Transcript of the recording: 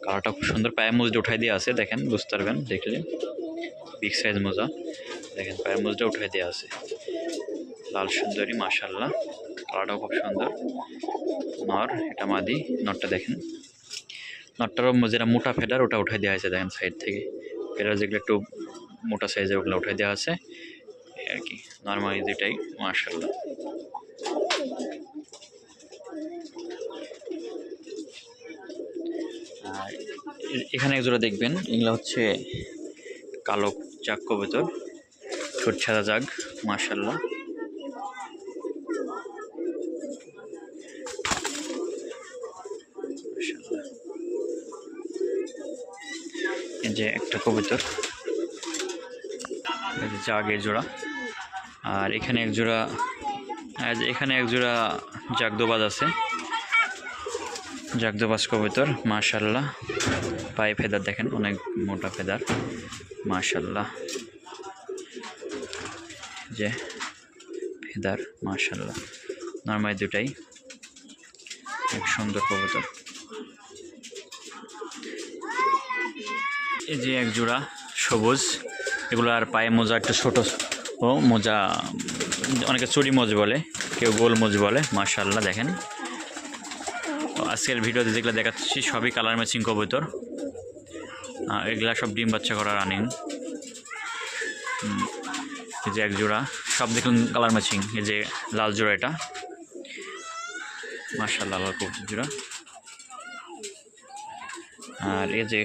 কালারটা খুব সুন্দর। পায়ের মোজটা উঠাই দিয়ে আছে, দেখেন বুঝতে পারবেন দেখলে। বিগ সাইজ মোজা, দেখেন পায়ের মোজটা উঠাই দেওয়া আছে। লাল সুন্দরী মাশাআল্লাহ, কালারটাও খুব সুন্দর। নর, এটা মাদি। নরটা দেখেন, নরটারও যেটা মোটা ফেদার ওটা উঠাই দেওয়া আছে, দেখেন সাইড থেকে। ফেদার যেগুলো একটু মোটা সাইজের ওগুলো উঠাই দেওয়া আছে আর কি। নর্মালি দুটাই মাশাআল্লাহ। আর এখানে একজোড়া দেখবেন, এগুলো হচ্ছে কালো জাগ কবুতর, ছোট সাদা জাগ মাশাআল্লাহ। এই যে একটা কবুতর, জাগের জোড়া। আর এখানে এক জোড়া, এখানে এক জোড়া জাগদোবাজ আছে, জাগদোবাজ কবুতর মাশাআল্লাহ। পায়ে ফেদার দেখেন, অনেক মোটা ফেদার মাশাআল্লাহ। যে ফেদার মাশাআল্লাহ, নরমালি দুটাই এক সুন্দর কবুতর। এই যে এক জোড়া সবুজ, এগুলো আর পায়ে মোজা একটু ছোট ও মোজা, অনেকে চুরি মোজ বলে, কেউ গোল মোজ বলে মাশাআল্লাহ। দেখেন আজকের ভিডিওতে যেগুলো দেখাচ্ছি সবই কালার ম্যাচিং কবুতর, এগুলা সব ডিম বাচ্চা করা রানিং। এই যে এক জোড়া, সব দেখুন কালার ম্যাচিং। এই যে লাল জোড়া, এটা মাশাআল্লাহ লাল কবুতর জোড়া। আর এই যে